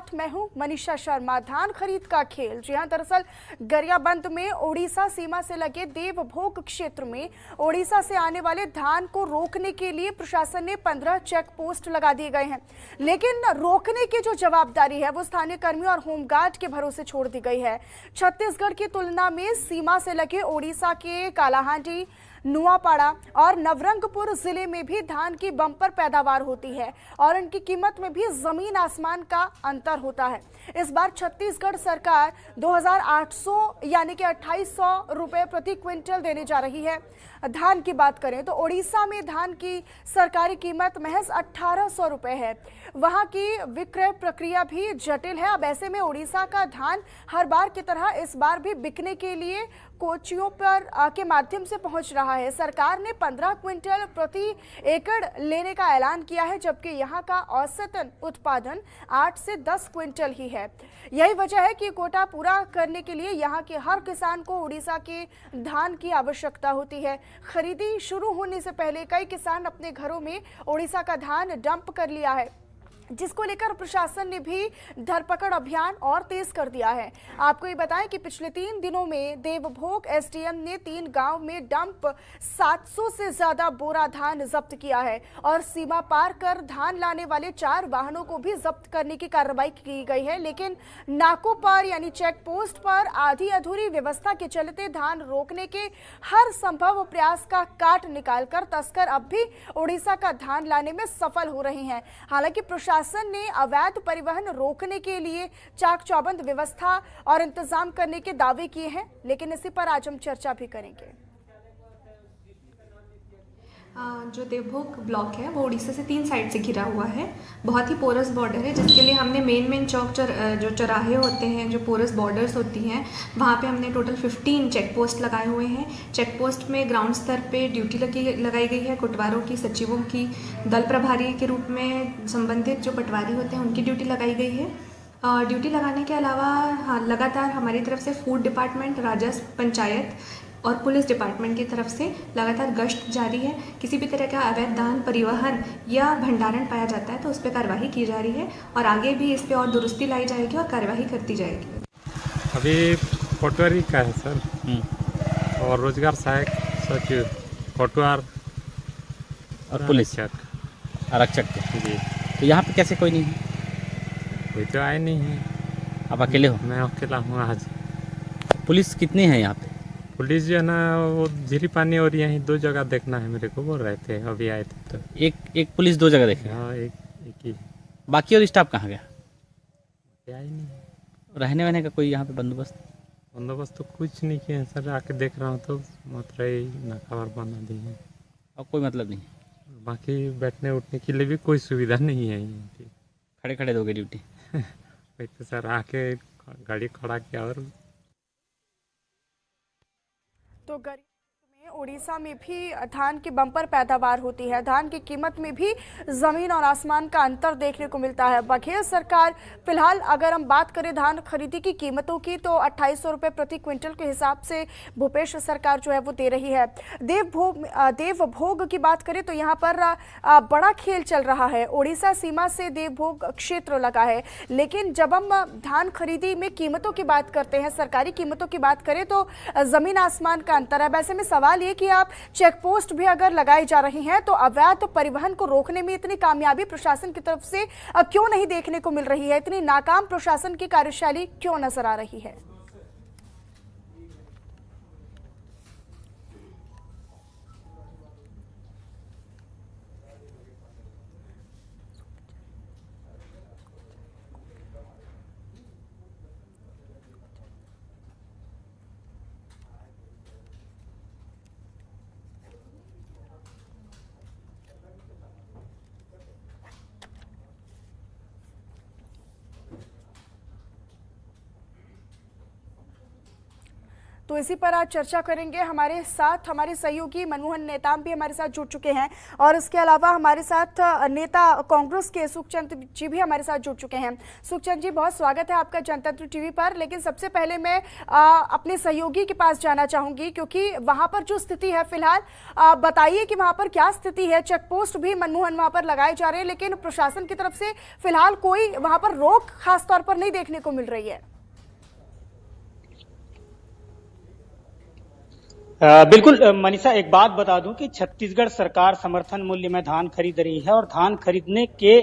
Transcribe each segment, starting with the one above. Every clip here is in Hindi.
साथ मैं हूं मनीषा शर्मा। धान खरीद का खेल, जी हां, दरअसल गरियाबंद में ओडिशा सीमा से लगे देवभोग क्षेत्र में ओडिशा से आने वाले धान को रोकने के लिए प्रशासन ने 15 चेक पोस्ट लगा दिए गए हैं, लेकिन रोकने की जो जवाबदारी है वो स्थानीय कर्मियों और होमगार्ड के भरोसे छोड़ दी गई है। छत्तीसगढ़ की तुलना में सीमा से लगे ओडिशा के कालाहांडी, नुआपाड़ा और नवरंगपुर जिले में भी धान की बम्पर पैदावार होती है और इनकी कीमत में भी जमीन आसमान का अंतर होता है। इस बार छत्तीसगढ़ सरकार 2800 यानी कि 2800 रुपए प्रति क्विंटल देने जा रही है। धान की बात करें तो ओडिशा में धान की सरकारी कीमत महज 1800 रुपए है। वहां की विक्रय प्रक्रिया भी जटिल है। अब ऐसे में ओडिशा का धान हर बार की तरह इस बार भी बिकने के लिए कोचियों पर के माध्यम से पहुंच रहा है। सरकार ने 15 क्विंटल प्रति एकड़ लेने का ऐलान किया है, जबकि यहां का औसतन उत्पादन 8 से 10 क्विंटल ही है। यही वजह है कि कोटा पूरा करने के लिए यहां के हर किसान को उड़ीसा के धान की आवश्यकता होती है। खरीदी शुरू होने से पहले कई किसान अपने घरों में उड़ीसा का धान डंप कर लिया है, जिसको लेकर प्रशासन ने भी धरपकड़ अभियान और तेज कर दिया है। आपको ये बताएं कि पिछले 3 दिनों में देवभोग एसडीएम ने 3 गांव में डंप 700 से ज्यादा बोरा धान जब्त किया है और सीमा पार कर धान लाने वाले 4 वाहनों को भी जब्त करने की कार्रवाई की गई है। लेकिन नाकों पर यानी चेक पोस्ट पर आधी अधूरी व्यवस्था के चलते धान रोकने के हर संभव प्रयास का काट निकालकर तस्कर अब भी उड़ीसा का धान लाने में सफल हो रहे हैं। हालांकि प्रशासन ने अवैध परिवहन रोकने के लिए चाक चौबंद व्यवस्था और इंतजाम करने के दावे किए हैं, लेकिन इसी पर आज हम चर्चा भी करेंगे। जो देवभोग ब्लॉक है वो उड़ीसा से 3 साइड से घिरा हुआ है। बहुत ही पोरस बॉर्डर है, जिसके लिए हमने मेन चौक जो चौराहे होते हैं, जो पोरस बॉर्डर्स होती हैं, वहाँ पे हमने टोटल 15 चेक पोस्ट लगाए हुए हैं। चेक पोस्ट में ग्राउंड स्तर पे ड्यूटी लगाई गई है। कोटवारों की, सचिवों की, दल प्रभारी के रूप में संबंधित जो पटवारी होते हैं उनकी ड्यूटी लगाई गई है। ड्यूटी लगाने के अलावा लगातार हमारी तरफ से फूड डिपार्टमेंट, राजस्व, पंचायत और पुलिस डिपार्टमेंट की तरफ से लगातार गश्त जारी है। किसी भी तरह का अवैध धान परिवहन या भंडारण पाया जाता है तो उस पर कार्रवाई की जा रही है और आगे भी इस पर और दुरुस्ती लाई जाएगी और कार्रवाई करती जाएगी। अभी पटवारी का है सर, और रोजगार सहायक सचिव, पटवार और पुलिस आरक्षक जी। तो यहाँ पे कैसे कोई नहीं है? कोई तो आए नहीं है। आप अकेले हो? मैं अकेला हूँ आज। पुलिस कितने हैं यहाँ पे? पुलिस जो है ना, वो झीरी पानी और यहीं 2 जगह देखना है मेरे को, बोल रहे थे, अभी आए थे तो। एक पुलिस 2 जगह देखे? हाँ, एक ही। बाकी और स्टाफ कहाँ गया? आया ही नहीं। रहने वहने का कोई यहाँ पे बंदोबस्त? बंदोबस्त तो कुछ नहीं किया सर, आके देख रहा हूँ तो मतलब नकावर बना दी है और कोई मतलब नहीं? बाकी बैठने उठने के लिए भी कोई सुविधा नहीं है यहाँ पे। खड़े खड़े दोगे ड्यूटी? वही तो सर, आके गाड़ी खड़ा किया और तो ओडिशा में भी धान की बम्पर पैदावार होती है। धान की कीमत में भी जमीन और आसमान का अंतर देखने को मिलता है। बघेल सरकार फिलहाल अगर हम बात करें धान खरीदी की कीमतों की तो 2800 रुपए प्रति क्विंटल के हिसाब से भूपेश सरकार जो है वो दे रही है। देवभोग की बात करें तो यहाँ पर बड़ा खेल चल रहा है। ओडिशा सीमा से देवभोग क्षेत्र लगा है, लेकिन जब हम धान खरीदी में कीमतों की बात करते हैं, सरकारी कीमतों की बात करें तो जमीन आसमान का अंतर है। वैसे में सवाल कि आप चेक पोस्ट भी अगर लगाई जा रही हैं तो अवैध परिवहन को रोकने में इतनी कामयाबी प्रशासन की तरफ से क्यों नहीं देखने को मिल रही है? इतनी नाकाम प्रशासन की कार्यशैली क्यों नजर आ रही है? तो इसी पर आज चर्चा करेंगे। हमारे साथ हमारे सहयोगी मनमोहन नेताम भी हमारे साथ जुड़ चुके हैं और इसके अलावा हमारे साथ नेता कांग्रेस के सुखचंद जी भी हमारे साथ जुड़ चुके हैं। सुखचंद जी, बहुत स्वागत है आपका जनतंत्र टीवी पर। लेकिन सबसे पहले मैं अपने सहयोगी के पास जाना चाहूंगी, क्योंकि वहां पर जो स्थिति है फिलहाल, बताइए कि वहां पर क्या स्थिति है। चेक पोस्ट भी मनमोहन वहां पर लगाए जा रहे हैं, लेकिन प्रशासन की तरफ से फिलहाल कोई वहां पर रोक खास तौर पर नहीं देखने को मिल रही है। बिल्कुल मनीषा, एक बात बता दूं कि छत्तीसगढ़ सरकार समर्थन मूल्य में धान खरीद रही है और धान खरीदने के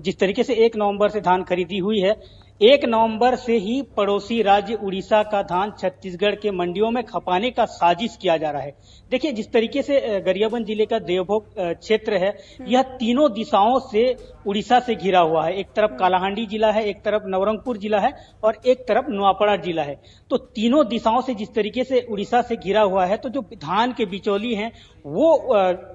जिस तरीके से 1 नवंबर से धान खरीदी हुई है, 1 नवंबर से ही पड़ोसी राज्य उड़ीसा का धान छत्तीसगढ़ के मंडियों में खपाने का साजिश किया जा रहा है। देखिए, जिस तरीके से गरियाबंद जिले का देवभोग क्षेत्र है, यह तीनों दिशाओं से उड़ीसा से घिरा हुआ है। एक तरफ कालाहांडी जिला है, एक तरफ नवरंगपुर जिला है और एक तरफ नुआपड़ा जिला है। तो तीनों दिशाओं से जिस तरीके से उड़ीसा से घिरा हुआ है, तो जो धान के बिचौली हैं वो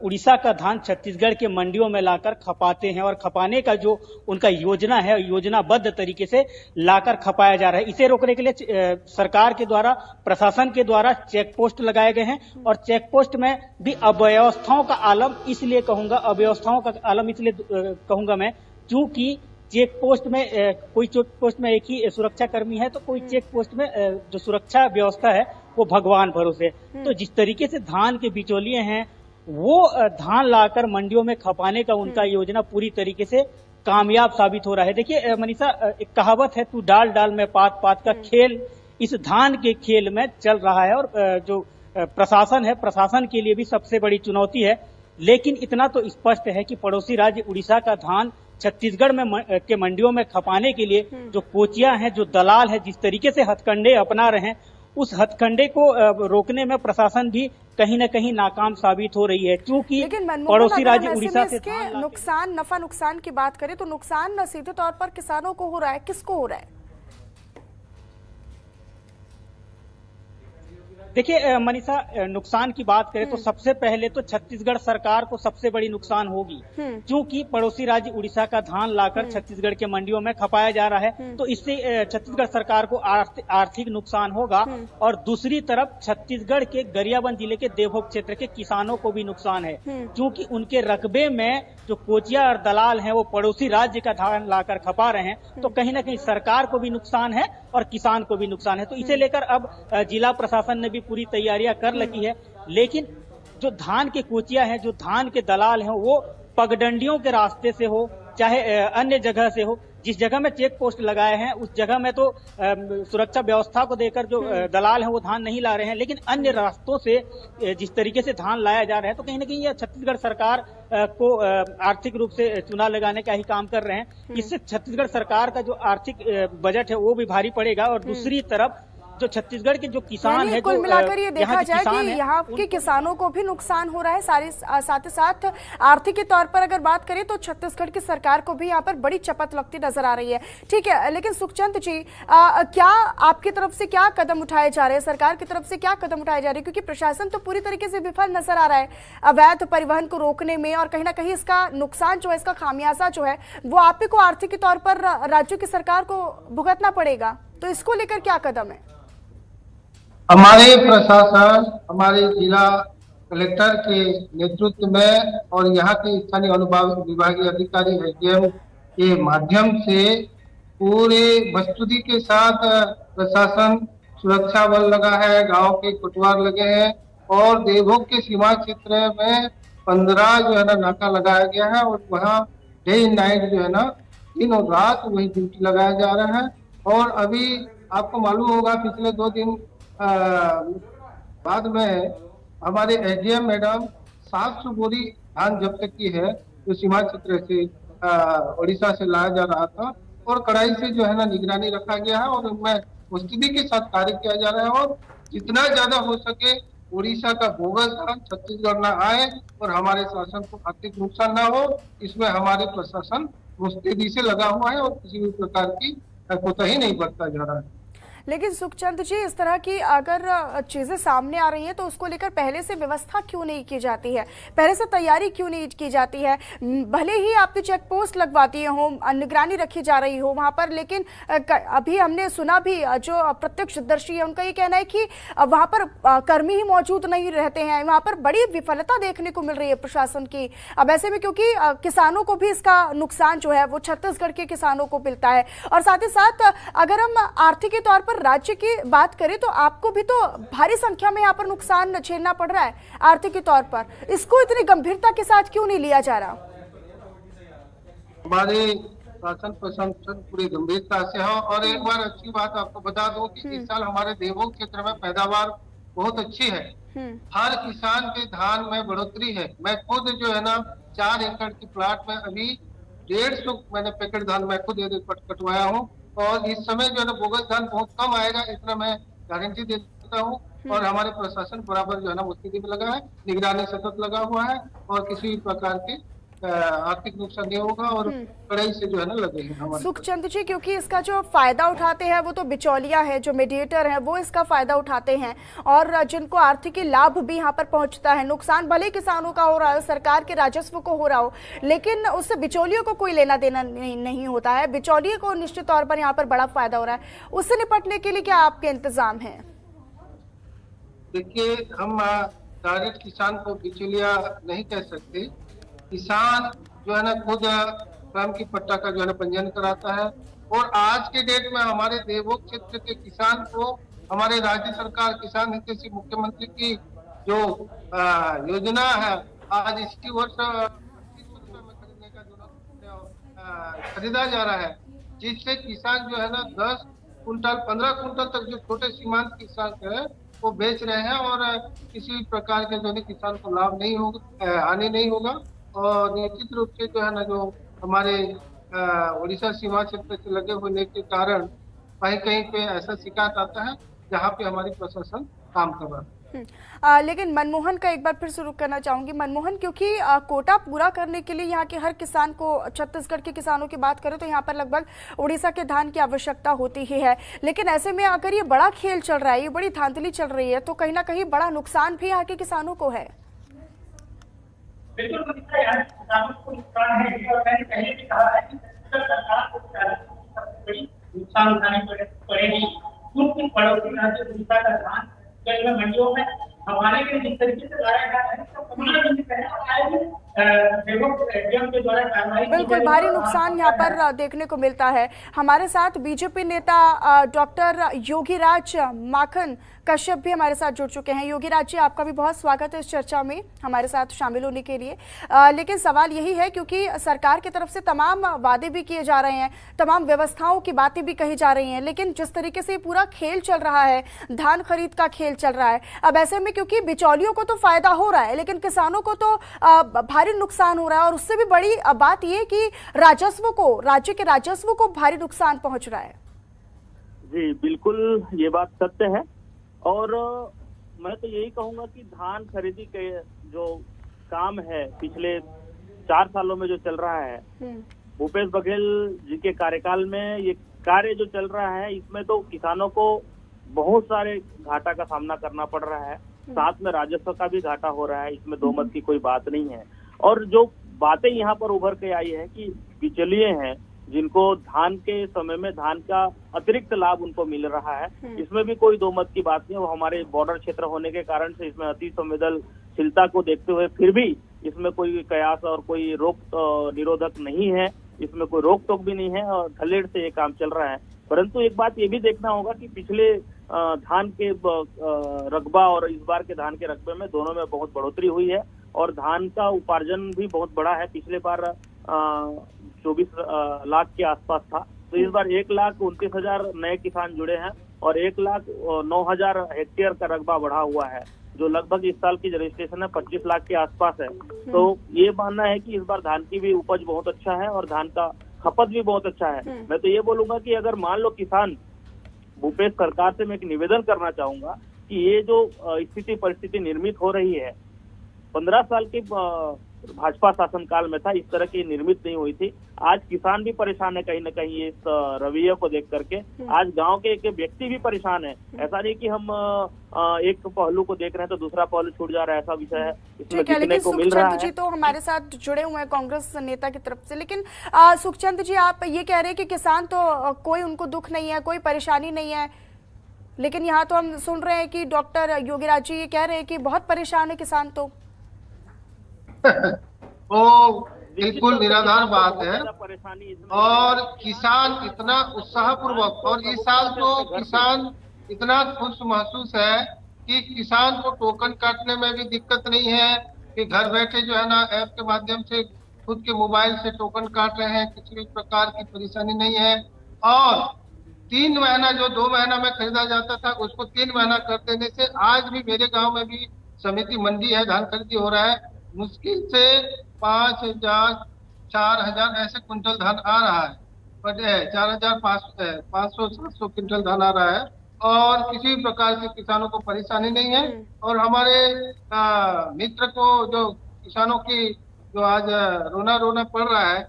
उड़ीसा का धान छत्तीसगढ़ के मंडियों में लाकर खपाते हैं और खपाने का जो उनका योजना है, योजनाबद्ध तरीके से लाकर खपाया जा रहा है। इसे रोकने के लिए सरकार के द्वारा, प्रशासन के द्वारा चेक पोस्ट लगाए गए हैं और चेक पोस्ट में भी अव्यवस्थाओं का आलम इसलिए कहूंगा, अव्यवस्थाओं का आलम इसलिए कहूंगा मैं, क्योंकि चेक पोस्ट में कोई चेक पोस्ट में एक ही सुरक्षा कर्मी है, तो कोई चेक पोस्ट में जो सुरक्षा व्यवस्था है वो भगवान भरोसे। तो जिस तरीके से धान के बिचौलिए हैं वो धान लाकर मंडियों में खपाने का उनका योजना पूरी तरीके से कामयाब साबित हो रहा है। देखिए मनीषा, एक कहावत है, तू डाल डाल में पात पात का खेल इस धान के खेल में चल रहा है और जो प्रशासन है, प्रशासन के लिए भी सबसे बड़ी चुनौती है। लेकिन इतना तो स्पष्ट है कि पड़ोसी राज्य उड़ीसा का धान छत्तीसगढ़ में के मंडियों में खपाने के लिए जो कोचिया हैं, जो दलाल है, जिस तरीके से हथकंडे अपना रहे हैं, उस हथकंडे को रोकने में प्रशासन भी कहीं न कहीं नाकाम साबित हो रही है। क्योंकि पड़ोसी राज्य उड़ीसा से नुकसान, नफा नुकसान की बात करें तो नुकसान सीधे तौर पर किसानों को हो रहा है, किसको हो रहा है? देखिए मनीषा, नुकसान की बात करें तो सबसे पहले तो छत्तीसगढ़ सरकार को सबसे बड़ी नुकसान होगी, क्योंकि पड़ोसी राज्य उड़ीसा का धान लाकर छत्तीसगढ़ के मंडियों में खपाया जा रहा है। तो इससे छत्तीसगढ़ सरकार को आर्थिक नुकसान होगा और दूसरी तरफ छत्तीसगढ़ के गरियाबंद जिले के देवभोग क्षेत्र के किसानों को भी नुकसान है, क्योंकि उनके रकबे में जो कोचिया और दलाल हैं वो पड़ोसी राज्य का धान लाकर खपा रहे हैं। तो कहीं न कहीं सरकार को भी नुकसान है और किसान को भी नुकसान है। तो इसे लेकर अब जिला प्रशासन ने भी पूरी तैयारियां कर रखी है। लेकिन जो धान के कोचिया हैं, जो धान के दलाल हैं, वो पगडंडियों के रास्ते से हो चाहे अन्य जगह से हो, जिस जगह में चेक पोस्ट लगाए हैं उस जगह में तो सुरक्षा व्यवस्था को देकर जो दलाल हैं वो धान नहीं ला रहे हैं, लेकिन अन्य रास्तों से जिस तरीके से धान लाया जा रहा है, तो कहीं ना कहीं यह छत्तीसगढ़ सरकार को आर्थिक रूप से चूना लगाने का ही काम कर रहे हैं। इससे छत्तीसगढ़ सरकार का जो आर्थिक बजट है वो भी भारी पड़ेगा और दूसरी तरफ जो छत्तीसगढ़ के जो किसान है, कुल मिलाकर ये देखा जाए कि यहाँ के किसानों को भी नुकसान हो रहा है, साथ ही साथ आर्थिक के तौर पर अगर बात करें तो छत्तीसगढ़ की सरकार को भी यहाँ पर बड़ी चपत लगती नजर आ रही है। ठीक है, लेकिन सुखचंद जी, क्या आपकी तरफ से क्या कदम उठाए जा रहे हैं, सरकार की तरफ से क्या कदम उठाए जा रहे हैं? क्योंकि प्रशासन तो पूरी तरीके से विफल नजर आ रहा है अवैध परिवहन को रोकने में, और कहीं ना कहीं इसका नुकसान जो है, इसका खामियाजा जो है वो आप ही को आर्थिक के तौर पर राज्यों की सरकार को भुगतना पड़ेगा। तो इसको लेकर क्या कदम है? हमारे प्रशासन, हमारे जिला कलेक्टर के नेतृत्व में और यहाँ के स्थानीय अनुभाग विभागीय अधिकारी एसडीएम के माध्यम से पूरे प्रस्तुति के साथ प्रशासन, सुरक्षा बल लगा है, गांव के कोटवार लगे हैं और देवभोग के सीमा क्षेत्र में 15 जो है ना नाका लगाया गया है और वहाँ डे नाइट जो है ना, दिन और रात वही ड्यूटी लगाया जा रहा है। और अभी आपको मालूम होगा पिछले 2 दिन बाद में हमारे एसडीएम मैडम 700 बोरी धान जब्त की है, जो सीमा क्षेत्र से उड़ीसा से लाया जा रहा था और कड़ाई से जो है ना निगरानी रखा गया है और उनमें मुस्तैदी के साथ कार्य किया जा रहा है और जितना ज्यादा हो सके उड़ीसा का बोगस धान छत्तीसगढ़ न आए और हमारे शासन को आर्थिक नुकसान न हो, इसमें हमारे प्रशासन मुस्तैदी से लगा हुआ है और किसी भी प्रकार की कोताही नहीं बरता जा रहा है। लेकिन सुखचंद जी, इस तरह की अगर चीजें सामने आ रही हैं तो उसको लेकर पहले से व्यवस्था क्यों नहीं की जाती है, पहले से तैयारी क्यों नहीं की जाती है? भले ही आपने चेक पोस्ट लगवा दिए हो, निगरानी रखी जा रही हो वहां पर, लेकिन अभी हमने सुना भी, जो प्रत्यक्षदर्शी है उनका ये कहना है कि वहां पर कर्मी ही मौजूद नहीं रहते हैं, वहां पर बड़ी विफलता देखने को मिल रही है प्रशासन की। अब ऐसे में क्योंकि किसानों को भी इसका नुकसान जो है वो छत्तीसगढ़ के किसानों को मिलता है, और साथ ही साथ अगर हम आर्थिक के तौर पर राज्य की बात करें तो आपको भी तो भारी संख्या में यहाँ पर नुकसान झेलना पड़ रहा है आर्थिक के तौर पर। इसको इतनी गंभीरता के साथ क्यों नहीं लिया जा रहा? हमारे शासन प्रशासन पूरी गंभीरता से है। और एक बार अच्छी बात आपको बता दूं कि इस साल हमारे देवभोग क्षेत्र में पैदावार बहुत अच्छी है। हर किसान के धान में बढ़ोतरी है। मैं खुद जो है ना 4 एकड़ की प्लाट में अभी 150 मैंने पैकेट धान मैं खुद कटवाया हूँ, और इस समय जो है ना बोगस धान बहुत कम आएगा, इतना मैं गारंटी देता हूँ। और हमारे प्रशासन बराबर जो है ना मुस्तैदी में लगा है, निगरानी सतत लगा हुआ है, और किसी भी प्रकार की आर्थिक नुकसान नहीं होगा, और कड़ाई से जो है ना लगे हैं हमारे। सुखचंद जी, क्योंकि इसका जो फायदा उठाते हैं वो तो बिचौलिया है, जो मीडिएटर है वो इसका फायदा उठाते हैं, और जिनको आर्थिक लाभ भी यहाँ पर पहुंचता है। नुकसान भले किसानों का हो रहा है, सरकार के राजस्व को हो रहा हो, लेकिन उससे बिचौलियों को कोई लेना देना नहीं होता है। बिचौलिए को निश्चित तौर पर यहाँ पर बड़ा फायदा हो रहा है। उससे निपटने के लिए क्या आपके इंतजाम है? देखिए, हम डायरेक्ट किसान को बिचौलिया नहीं कह सकते। किसान जो है ना खुद स्वयं की पट्टा का जो है ना पंजीयन कराता है, और आज के डेट में हमारे देवभोग क्षेत्र के किसान को हमारे राज्य सरकार किसान हितैषी मुख्यमंत्री की जो योजना है, आज इसी वर्ष 25 रुपए में खरीदने का जो खरीदा जा रहा है, जिससे किसान जो है ना 10 कुंटल 15 कुंटल तक जो छोटे सीमांत किसान है वो बेच रहे हैं, और किसी भी प्रकार के जो है किसान को लाभ नहीं होगा, हानि नहीं होगा। और निश्चित रूप से जो है ना जो हमारे उड़ीसा सीमा क्षेत्र से लगे होने के कारण कहीं कहीं पे ऐसा शिकायत आता है जहाँ पे हमारी प्रशासन काम कर रहा है। लेकिन मनमोहन का एक बार फिर शुरू करना चाहूंगी। मनमोहन, क्योंकि कोटा पूरा करने के लिए यहाँ के हर किसान को, छत्तीसगढ़ के किसानों की बात करें तो यहाँ पर लगभग उड़ीसा के धान की आवश्यकता होती ही है, लेकिन ऐसे में अगर ये बड़ा खेल चल रहा है, ये बड़ी धांधली चल रही है, तो कहीं ना कहीं बड़ा नुकसान भी यहाँ के किसानों को है। बिल्कुल किसानों को नुकसान है, और मैंने पहले भी कहा है कि सरकार को बड़ी नुकसान उठाने पड़ेगी, क्योंकि पड़ोसी राज्य उड़ीसा का धान मंडियों में हमारे लिए जिस तरीके से लाया जा रहा है, तो 15 दिन पहले के द्वारा कार्रवाई बिल्कुल भारी नुकसान यहाँ पर देखने को मिलता है। हमारे साथ बीजेपी नेता डॉक्टर योगीराज माखन कश्यप भी हमारे साथ जुड़ चुके हैं। योगीराज जी, आपका भी बहुत स्वागत है इस चर्चा में हमारे साथ शामिल होने के लिए। लेकिन सवाल यही है, क्योंकि सरकार की तरफ से तमाम वादे भी किए जा रहे हैं, तमाम व्यवस्थाओं की बातें भी कही जा रही हैं, लेकिन जिस तरीके से पूरा खेल चल रहा है, धान खरीद का खेल चल रहा है, अब ऐसे में क्योंकि बिचौलियों को तो फायदा हो रहा है, लेकिन किसानों को तो भारी नुकसान हो रहा है, और उससे भी बड़ी बात यह कि राजस्व को, राज्य के राजस्व को भारी नुकसान पहुंच रहा है। जी बिल्कुल, ये बात सत्य है। और मैं तो यही कहूंगा कि धान खरीदी के जो काम है पिछले 4 सालों में जो चल रहा है, भूपेश बघेल जी के कार्यकाल में ये कार्य जो चल रहा है, इसमें तो किसानों को बहुत सारे घाटा का सामना करना पड़ रहा है, साथ में राजस्व का भी घाटा हो रहा है, इसमें दो मत की कोई बात नहीं है। और जो बातें यहाँ पर उभर के आई है कि बिचौलिए हैं जिनको धान के समय में धान का अतिरिक्त लाभ उनको मिल रहा है, इसमें भी कोई दो मत की बात नहीं है। वो हमारे बॉर्डर क्षेत्र होने के कारण से इसमें अति संवेदनशीलता को देखते हुए फिर भी इसमें कोई कयास और कोई रोक निरोधक नहीं है, इसमें कोई रोक टोक भी नहीं है, और धड़ेल से ये काम चल रहा है। परंतु एक बात ये भी देखना होगा कि पिछले धान के रकबा और इस बार के धान के रकबे में दोनों में बहुत बढ़ोतरी हुई है, और धान का उपार्जन भी बहुत बड़ा है। पिछले बार 24 लाख के आसपास था, तो इस बार 1,29,000 नए किसान जुड़े हैं, और 1,09,000 हेक्टेयर का रकबा बढ़ा हुआ है, जो लगभग इस साल की रजिस्ट्रेशन है 25 लाख के आसपास है। तो ये मानना है कि इस बार धान की भी उपज बहुत अच्छा है और धान का खपत भी बहुत अच्छा है। मैं तो ये बोलूंगा कि अगर मान लो किसान, भूपेश सरकार से मैं एक निवेदन करना चाहूंगा कि ये जो स्थिति परिस्थिति निर्मित हो रही है, 15 साल के भाजपा शासनकाल में था, इस तरह की निर्मित नहीं हुई थी। आज किसान भी परेशान है कहीं ना कहीं इस रवैये को देख करके। आज गांव के एक व्यक्ति भी परेशान है। ऐसा नहीं कि हम एक पहलू को देख रहे हैं तो दूसरा पहलू छूट जा रहा है, ऐसा विषय है इसमें देखने को मिल रहा है। जी तो हमारे साथ जुड़े हुए हैं कांग्रेस नेता की तरफ से, लेकिन सुखचंद जी आप ये कह रहे हैं कि किसान तो कोई उनको दुख नहीं है, कोई परेशानी नहीं है, लेकिन यहाँ तो हम सुन रहे हैं कि डॉक्टर योगीराज जी ये कह रहे हैं कि बहुत परेशान है किसान तो। वो बिल्कुल निराधार बात है। और किसान इतना उत्साहपूर्वक, और इस साल तो किसान इतना खुश महसूस है कि किसान को टोकन काटने में भी दिक्कत नहीं है, कि घर बैठे जो है ना ऐप के माध्यम से खुद के मोबाइल से टोकन काट रहे हैं, किसी भी प्रकार की परेशानी नहीं है। और 3 महीना जो 2 महीना में खरीदा जाता था उसको 3 महीना कर देने से आज भी मेरे गांव में भी समिति मंडी है, धान खरीदी हो रहा है। मुश्किल से 5,000 4,000 ऐसे कुंटल धान आ रहा है, 4,500-700 क्विंटल धान आ रहा है, और किसी प्रकार के किसानों को परेशानी नहीं है। और हमारे मित्र को जो किसानों की जो आज रोना पड़ रहा है,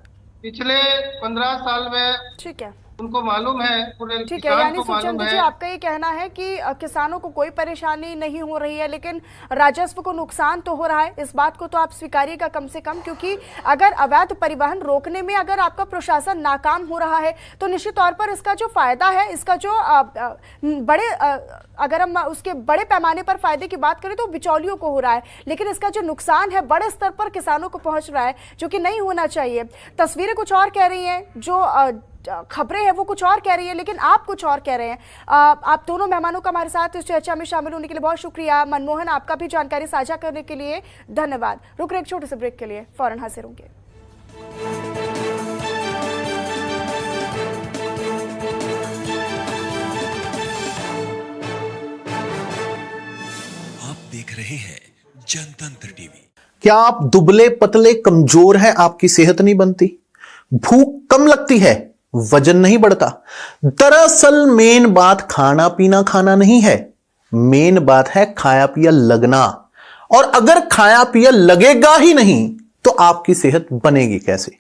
पिछले 15 साल में ठीक है उनको मालूम है, पूरे ठीक है। यानी सुखचंद जी आपका ये कहना है कि किसानों को कोई परेशानी नहीं हो रही है, लेकिन राजस्व को नुकसान तो हो रहा है। इस बात को तो आप स्वीकारिएगा कम से कम, क्योंकि अगर अवैध परिवहन रोकने में अगर आपका प्रशासन नाकाम हो रहा है तो निश्चित तौर पर इसका जो फायदा है, इसका जो अगर हम उसके बड़े पैमाने पर फायदे की बात करें तो बिचौलियों को हो रहा है, लेकिन इसका जो नुकसान है बड़े स्तर पर किसानों को पहुंच रहा है, जो कि नहीं होना चाहिए। तस्वीरें कुछ और कह रही हैं, जो खबरें हैं वो कुछ और कह रही है, लेकिन आप कुछ और कह रहे हैं। आप दोनों मेहमानों का हमारे साथ इस चर्चा में शामिल होने के लिए बहुत शुक्रिया। मनमोहन आपका भी जानकारी साझा करने के लिए धन्यवाद। रुक रहे एक छोटे से ब्रेक के लिए, फौरन हाजिर होंगे। आप देख रहे हैं जनतंत्र टीवी। क्या आप दुबले पतले कमजोर हैं, आपकी सेहत नहीं बनती, भूख कम लगती है, वजन नहीं बढ़ता? दरअसल मेन बात खाना पीना खाना नहीं है, मेन बात है खाया पिया लगना। और अगर खाया पिया लगेगा ही नहीं तो आपकी सेहत बनेगी कैसे?